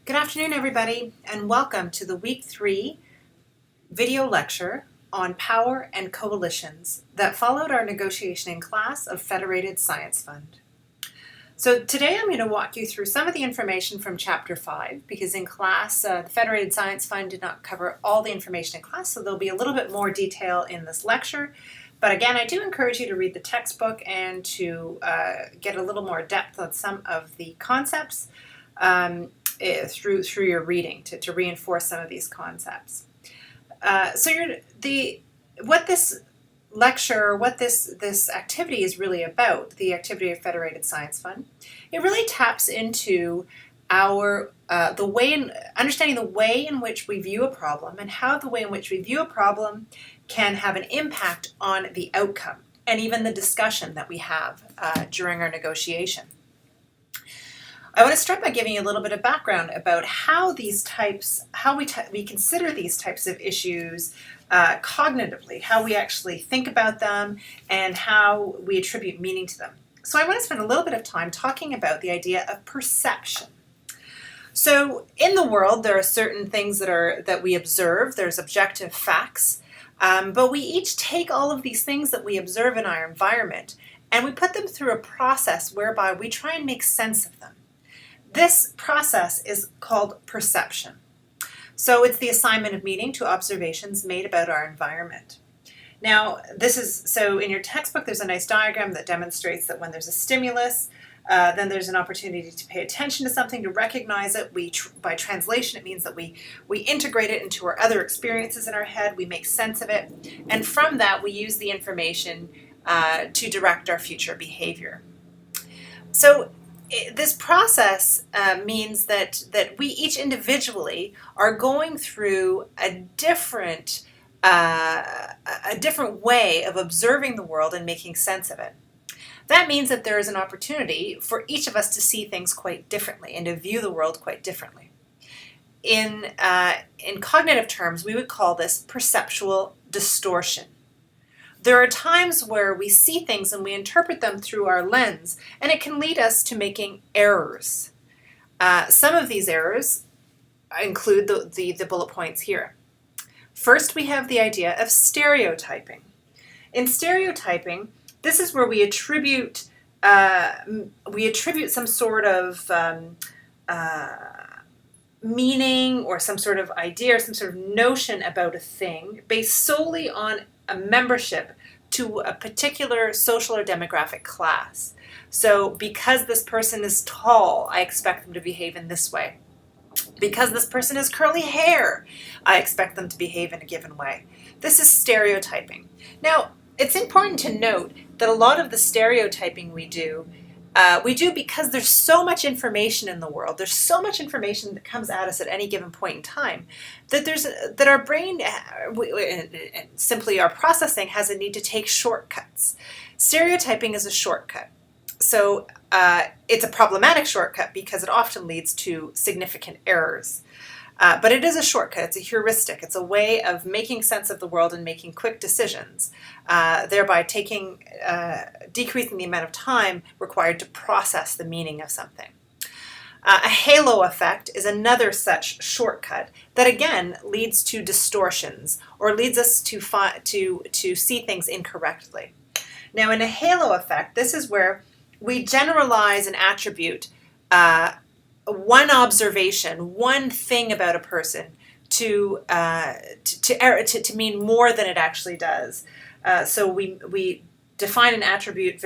Good afternoon, everybody, and welcome to the Week 3 video lecture on power and coalitions that followed our negotiation in class of Federated Science Fund. So today I'm going to walk you through some of the information from Chapter 5, because in class, the Federated Science Fund did not cover all the information in class, so there'll be a little bit more detail in this lecture. But again, I do encourage you to read the textbook and to get a little more depth on some of the concepts through your reading to reinforce some of these concepts. What this lecture, what this activity is really about, the activity of Federated Science Fund, it really taps into our understanding the way in which we view a problem and how the way in which we view a problem can have an impact on the outcome and even the discussion that we have during our negotiation. I want to start by giving you a little bit of background about how we consider these types of issues cognitively, how we actually think about them, and how we attribute meaning to them. So I want to spend a little bit of time talking about the idea of perception. So in the world, there are certain things that we observe. There's objective facts, but we each take all of these things that we observe in our environment and we put them through a process whereby we try and make sense of them. This process is called perception. So it's the assignment of meaning to observations made about our environment. Now, so in your textbook, there's a nice diagram that demonstrates that when there's a stimulus, then there's an opportunity to pay attention to something, to recognize it. By translation, it means that we integrate it into our other experiences in our head, we make sense of it, and from that, we use the information to direct our future behavior. So this process means that we each individually are going through a different way of observing the world and making sense of it. That means that there is an opportunity for each of us to see things quite differently and to view the world quite differently. In cognitive terms, we would call this perceptual distortion. There are times where we see things and we interpret them through our lens, and it can lead us to making errors. Some of these errors include the bullet points here. First, we have the idea of stereotyping. In stereotyping, this is where we attribute some sort of meaning or some sort of idea or some sort of notion about a thing based solely on a membership to a particular social or demographic class. So because this person is tall, I expect them to behave in this way. Because this person has curly hair, I expect them to behave in a given way. This is stereotyping. Now, it's important to note that a lot of the stereotyping we do because there's so much information in the world. There's so much information that comes at us at any given point in time that our brain, simply our processing, has a need to take shortcuts. Stereotyping is a shortcut. So it's a problematic shortcut because it often leads to significant errors. But it is a shortcut. It's a heuristic. It's a way of making sense of the world and making quick decisions, thereby decreasing the amount of time required to process the meaning of something. A halo effect is another such shortcut that again leads to distortions or leads us to see things incorrectly. Now, in a halo effect, this is where we generalize an attribute, one observation, one thing about a person to mean more than it actually does. So we define an attribute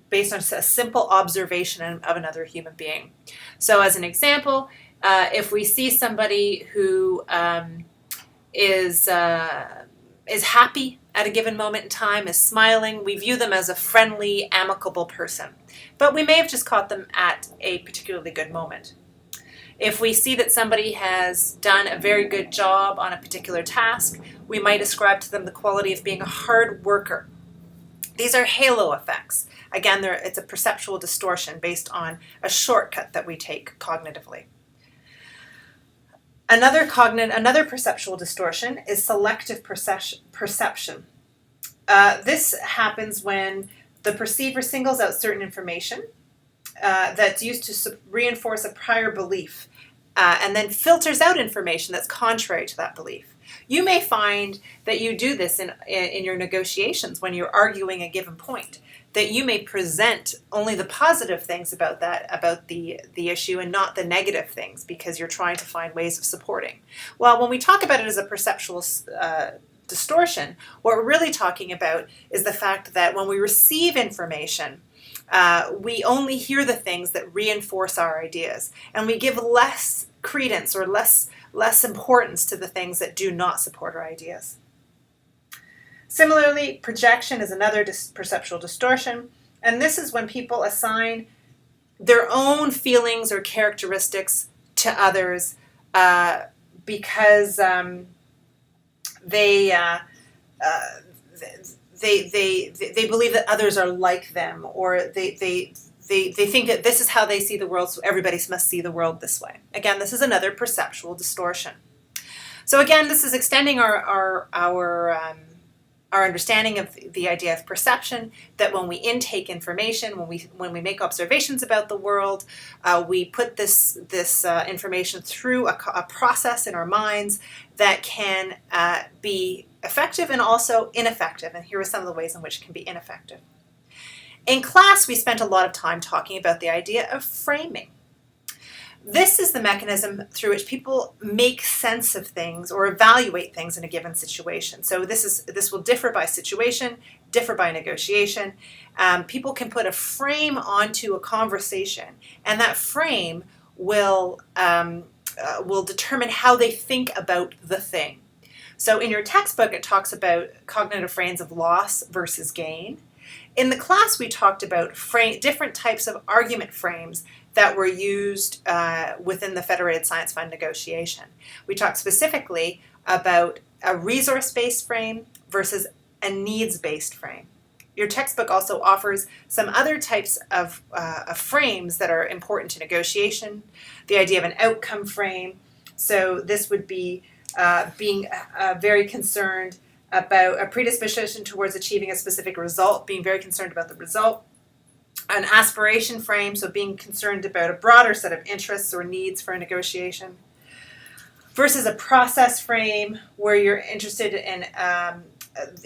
based on a simple observation of another human being. So as an example, if we see somebody who is happy at a given moment in time, is smiling, we view them as a friendly, amicable person. But we may have just caught them at a particularly good moment. If we see that somebody has done a very good job on a particular task, we might ascribe to them the quality of being a hard worker. These are halo effects. Again, it's a perceptual distortion based on a shortcut that we take cognitively. Another perceptual distortion is selective perception. This happens when the perceiver singles out certain information that's used to reinforce a prior belief and then filters out information that's contrary to that belief. You may find that you do this in your negotiations when you're arguing a given point, that you may present only the positive things about the issue and not the negative things because you're trying to find ways of supporting. Well, when we talk about it as a perceptual distortion, what we're really talking about is the fact that when we receive information, we only hear the things that reinforce our ideas, and we give less credence or less importance to the things that do not support our ideas. Similarly, projection is another perceptual distortion, and this is when people assign their own feelings or characteristics to others because they believe that others are like them, or they think that this is how they see the world, so everybody must see the world this way. Again, this is another perceptual distortion. So again, this is extending our understanding of the idea of perception, that when we intake information, when we make observations about the world, we put this information through a process in our minds that can be effective and also ineffective. And here are some of the ways in which it can be ineffective. In class, we spent a lot of time talking about the idea of framing. This is the mechanism through which people make sense of things or evaluate things in a given situation. So this will differ by situation, differ by negotiation. People can put a frame onto a conversation, and that frame will determine how they think about the thing. So in your textbook, it talks about cognitive frames of loss versus gain. In the class, we talked about different types of argument frames that were used within the Federated Science Fund negotiation. We talked specifically about a resource-based frame versus a needs-based frame. Your textbook also offers some other types of frames that are important to negotiation. The idea of an outcome frame. So this would be being very concerned about a predisposition towards achieving a specific result, being very concerned about the result. An aspiration frame, so being concerned about a broader set of interests or needs for a negotiation, versus a process frame where you're interested in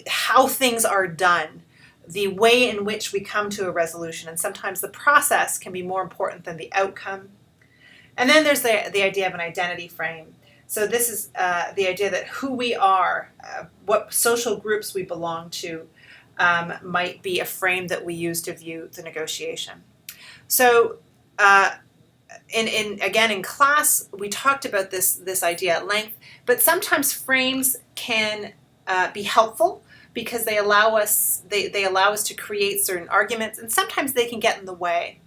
how things are done, the way in which we come to a resolution, and sometimes the process can be more important than the outcome. And then there's the idea of an identity frame. So this is the idea that who we are, what social groups we belong to, might be a frame that we use to view the negotiation. So in class, we talked about this idea at length, but sometimes frames can be helpful because they allow us to create certain arguments, and sometimes they can get in the way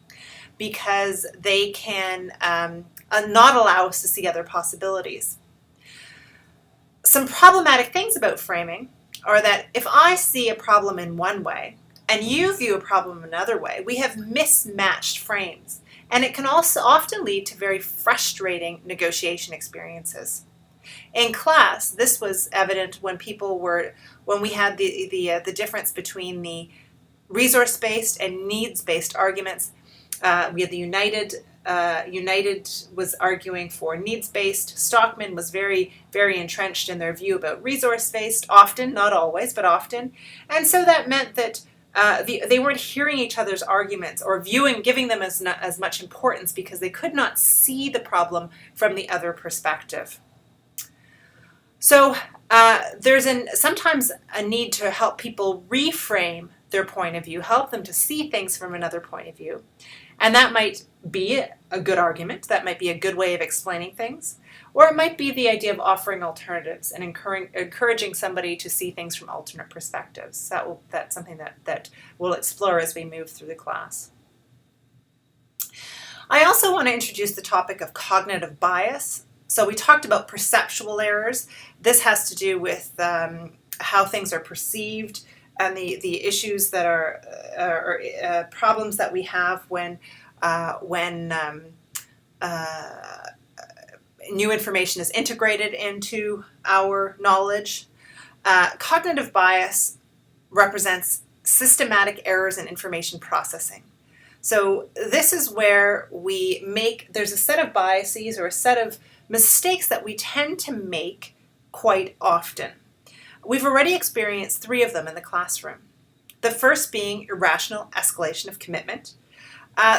because they can not allow us to see other possibilities. Some problematic things about framing are that if I see a problem in one way and you view a problem another way, we have mismatched frames. And it can also often lead to very frustrating negotiation experiences. In class, this was evident when we had the difference between the resource-based and needs-based arguments. We had the United was arguing for needs-based. Stockman was very, very entrenched in their view about resource-based, often, not always, but often. And so that meant that they weren't hearing each other's arguments or giving them as much importance because they could not see the problem from the other perspective. So there's sometimes a need to help people reframe their point of view, help them to see things from another point of view. And that might be a good argument, that might be a good way of explaining things, or it might be the idea of offering alternatives and encouraging somebody to see things from alternate perspectives. That's something that we'll explore as we move through the class. I also want to introduce the topic of cognitive bias. So we talked about perceptual errors. This has to do with how things are perceived and the issues that are problems that we have when new information is integrated into our knowledge. Cognitive bias represents systematic errors in information processing. So this is where there's a set of biases or a set of mistakes that we tend to make quite often. We've already experienced 3 of them in the classroom. The first being irrational escalation of commitment.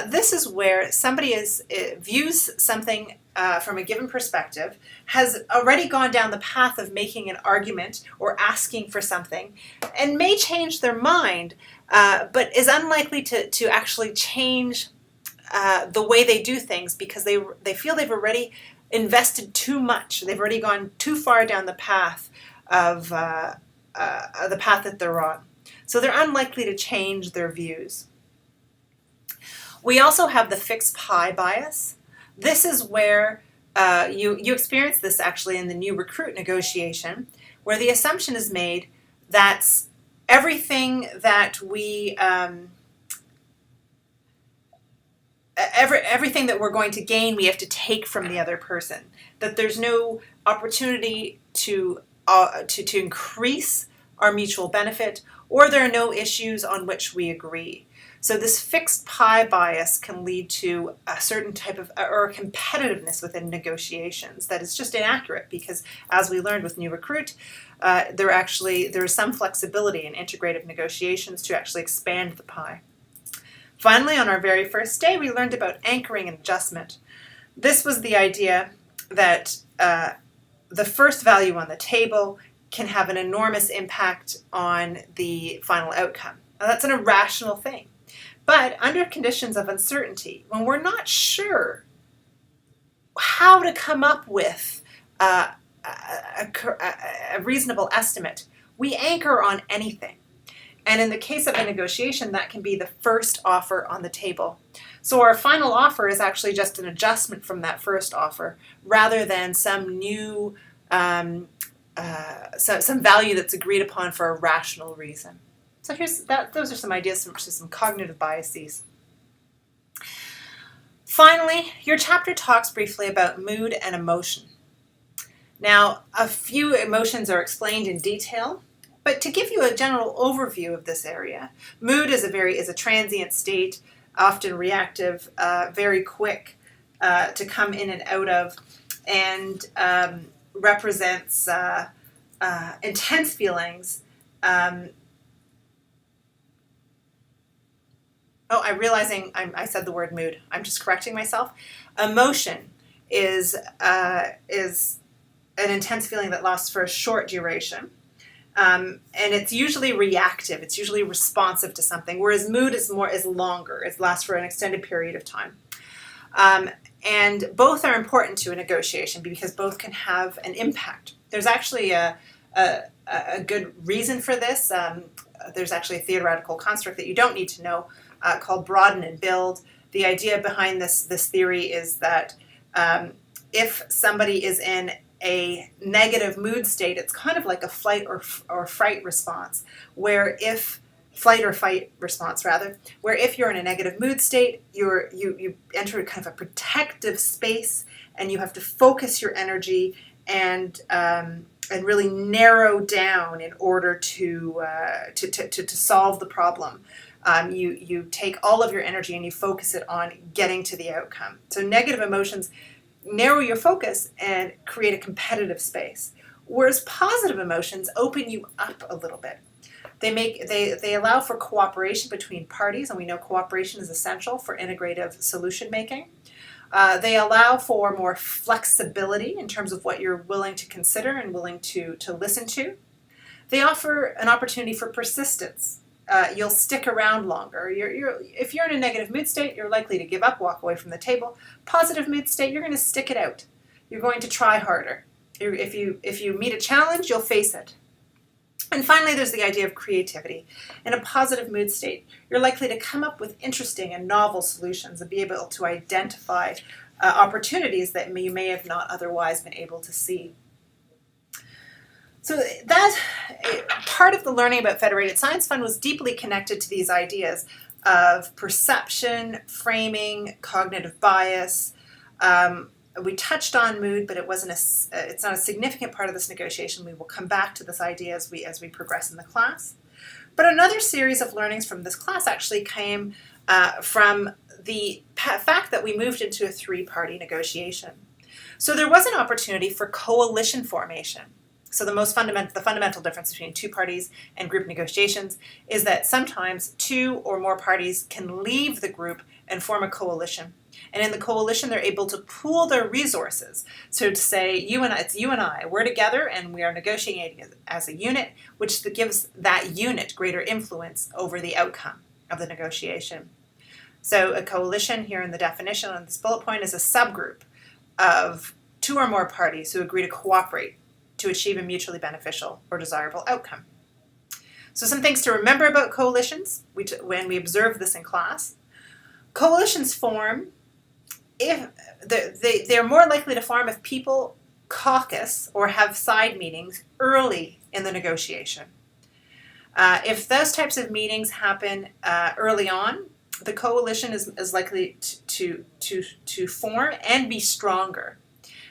This is where somebody views something from a given perspective, has already gone down the path of making an argument or asking for something, and may change their mind, but is unlikely to actually change the way they do things because they feel they've already invested too much. They've already gone too far down the path of the path that they're on. So they're unlikely to change their views. We also have the fixed pie bias. This is where you experience this actually in the new recruit negotiation, where the assumption is made that everything that everything that we're going to gain, we have to take from the other person. That there's no opportunity to increase our mutual benefit, or there are no issues on which we agree. So this fixed pie bias can lead to a certain type of or competitiveness within negotiations that is just inaccurate because, as we learned with New Recruit, there is some flexibility in integrative negotiations to actually expand the pie. Finally, on our very first day, we learned about anchoring and adjustment. This was the idea that the first value on the table can have an enormous impact on the final outcome. Now, that's an irrational thing. But under conditions of uncertainty, when we're not sure how to come up with a reasonable estimate, we anchor on anything. And in the case of a negotiation, that can be the first offer on the table. So our final offer is actually just an adjustment from that first offer, rather than some new, some value that's agreed upon for a rational reason. So those are some ideas for some cognitive biases. Finally, your chapter talks briefly about mood and emotion. Now, a few emotions are explained in detail, but to give you a general overview of this area, mood is a transient state, often reactive, very quick to come in and out of, and represents intense feelings. I'm realizing I said the word mood. I'm just correcting myself. Emotion is an intense feeling that lasts for a short duration. And it's usually reactive. It's usually responsive to something, whereas mood is longer. It lasts for an extended period of time. And both are important to a negotiation because both can have an impact. There's actually a good reason for this. There's actually a theoretical construct that you don't need to know called broaden and build. The idea behind this theory is that if somebody is in a negative mood state, it's kind of like a flight or fight response, where if you're in a negative mood state, you enter kind of a protective space, and you have to focus your energy and really narrow down in order to solve the problem. You take all of your energy and you focus it on getting to the outcome. So negative emotions narrow your focus and create a competitive space, whereas positive emotions open you up a little bit. They allow for cooperation between parties, and we know cooperation is essential for integrative solution making. They allow for more flexibility in terms of what you're willing to consider and willing to listen to. They offer an opportunity for persistence. You'll stick around longer. If you're in a negative mood state, you're likely to give up, walk away from the table. Positive mood state, you're going to stick it out. You're going to try harder. If you meet a challenge, you'll face it. And finally, there's the idea of creativity. In a positive mood state, you're likely to come up with interesting and novel solutions and be able to identify opportunities that you may have not otherwise been able to see. So that part of the learning about Federated Science Fund was deeply connected to these ideas of perception, framing, cognitive bias. We touched on mood, but it's not a significant part of this negotiation. We will come back to this idea as we progress in the class. But another series of learnings from this class actually came from the fact that we moved into a three-party negotiation. So there was an opportunity for coalition formation. So the fundamental difference between two parties and group negotiations is that sometimes two or more parties can leave the group and form a coalition. And in the coalition, they're able to pool their resources. So to say, it's you and I, we're together and we are negotiating as a unit, which gives that unit greater influence over the outcome of the negotiation. So a coalition here in the definition on this bullet point is a subgroup of two or more parties who agree to cooperate to achieve a mutually beneficial or desirable outcome. So some things to remember about coalitions when we observe this in class. Coalitions form if they're more likely to form if people caucus or have side meetings early in the negotiation. If those types of meetings happen early on, the coalition is likely to form and be stronger.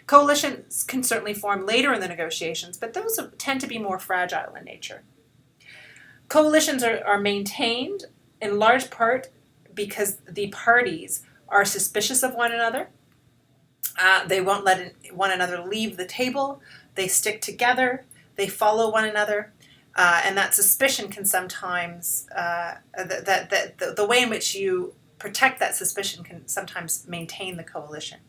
Coalitions can certainly form later in the negotiations, but those tend to be more fragile in nature. Coalitions are maintained in large part because the parties are suspicious of one another. They won't let one another leave the table. They stick together. They follow one another. And that suspicion can sometimes, the way in which you protect that suspicion can sometimes maintain the coalition.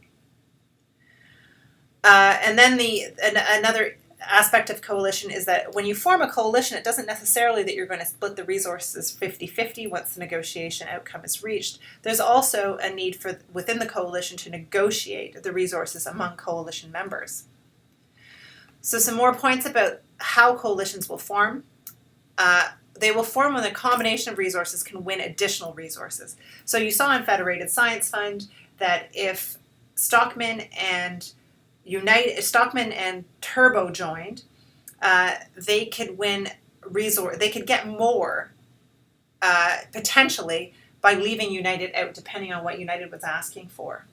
And then another aspect of coalition is that when you form a coalition, it doesn't necessarily that you're going to split the resources 50-50 once the negotiation outcome is reached. There's also a need within the coalition to negotiate the resources among coalition members. So some more points about how coalitions will form. They will form when a combination of resources can win additional resources. So you saw in Federated Science Fund that if Stockman and Turbo joined, they could win they could get more potentially by leaving United out, depending on what United was asking for.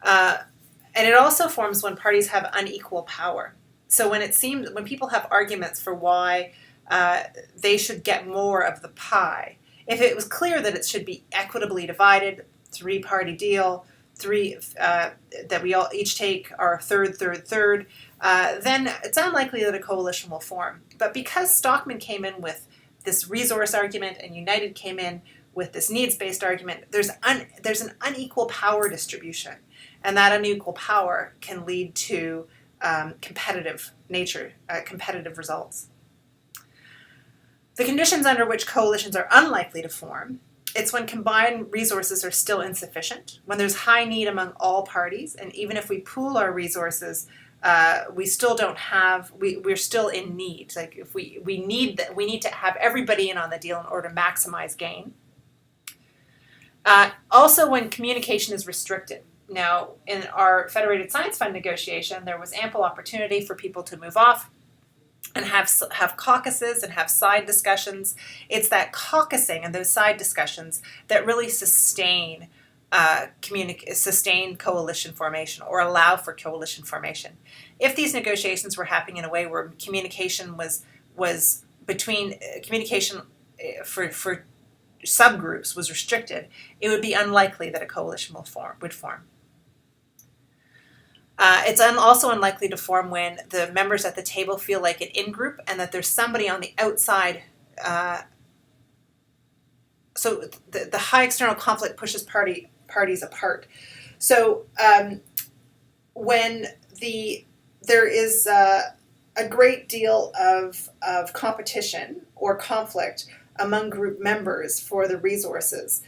And it also forms when parties have unequal power. So when people have arguments for why they should get more of the pie, if it was clear that it should be equitably divided, three-party deal, that we all each take our third, then it's unlikely that a coalition will form. But because Stockman came in with this resource argument and United came in with this needs-based argument, there's an unequal power distribution, and that unequal power can lead to competitive results. The conditions under which coalitions are unlikely to form, it's when combined resources are still insufficient, when there's high need among all parties, and even if we pool our resources, we still don't have, we're still in need. Like if we need to have everybody in on the deal in order to maximize gain. Also when communication is restricted. Now, in our Federated Science Fund negotiation, there was ample opportunity for people to move off and have caucuses and have side discussions. It's that caucusing and those side discussions that really sustain coalition formation or allow for coalition formation. If these negotiations were happening in a way where communication was between communication for subgroups was restricted, it would be unlikely that a coalition would form. It's also unlikely to form when the members at the table feel like an in-group and that there's somebody on the outside. So the high external conflict pushes parties apart. So when there is a great deal of competition or conflict among group members for the resources,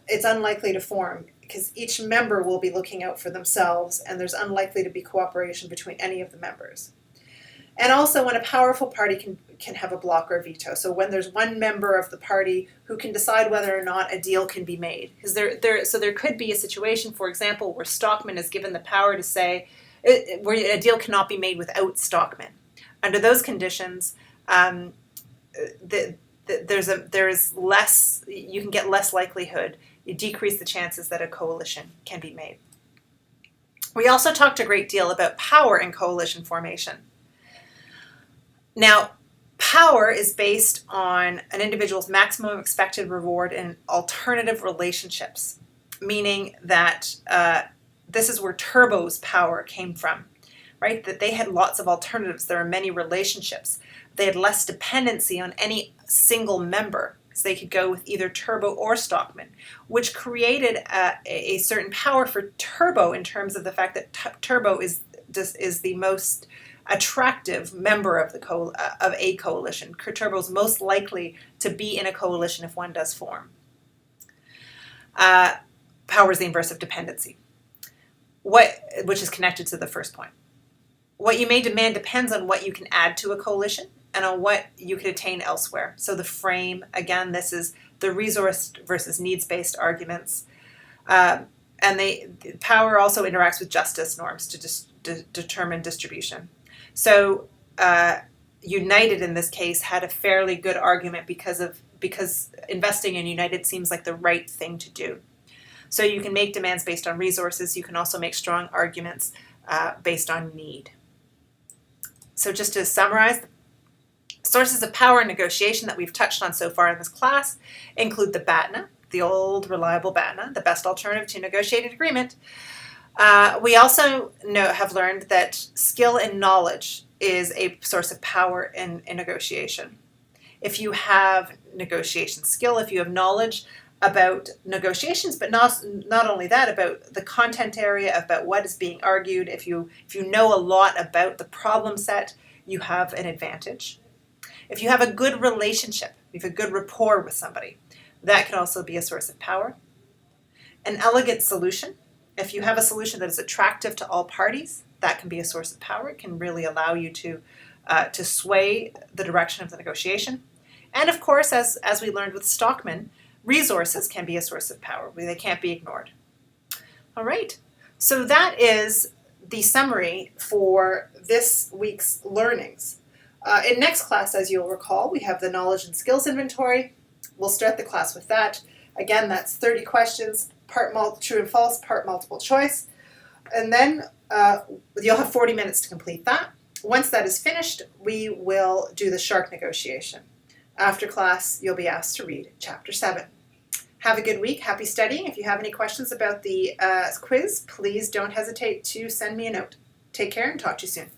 it's unlikely to form because each member will be looking out for themselves and there's unlikely to be cooperation between any of the members. And also when a powerful party can have a block or veto. So when there's one member of the party who can decide whether or not a deal can be made. Because there could be a situation, for example, where Stockman is given the power to say where a deal cannot be made without Stockman. Under those conditions, there's less, you can get less likelihood. You decrease the chances that a coalition can be made. We also talked a great deal about power in coalition formation. Now, Power is based on an individual's maximum expected reward in alternative relationships, meaning that this is where Turbo's power came from, right? That they had lots of alternatives. There are many relationships. They had less dependency on any single member, so they could go with either Turbo or Stockman, which created a certain power for Turbo in terms of the fact that Turbo is the most attractive member of a coalition. Turbo is most likely to be in a coalition if one does form. Power is the inverse of dependency, which is connected to the first point. What you may demand depends on what you can add to a coalition and on what you can attain elsewhere. So the frame, again, this is the resource versus needs-based arguments. And power also interacts with justice norms to determine distribution. So United in this case had a fairly good argument because investing in United seems like the right thing to do. So you can make demands based on resources. You can also make strong arguments based on need. So just to summarize, sources of power and negotiation that we've touched on so far in this class include the BATNA, the old reliable BATNA, the best alternative to negotiated agreement. We also have learned that skill and knowledge is a source of power in negotiation. If you have negotiation skill, if you have knowledge about negotiations, but not only that, about the content area, about what is being argued, if you know a lot about the problem set, you have an advantage. If you have a good relationship, you have a good rapport with somebody, that can also be a source of power. An elegant solution. If you have a solution that is attractive to all parties, that can be a source of power. It can really allow you to sway the direction of the negotiation. And of course, as we learned with Stockman, resources can be a source of power. They can't be ignored. All right, so that is the summary for this week's learnings. In next class, as you'll recall, we have the knowledge and skills inventory. We'll start the class with that. Again, that's 30 questions, part true and false, part multiple choice. And then you'll have 40 minutes to complete that. Once that is finished, we will do the shark negotiation. After class, you'll be asked to read Chapter 7. Have a good week. Happy studying. If you have any questions about the quiz, please don't hesitate to send me a note. Take care and talk to you soon.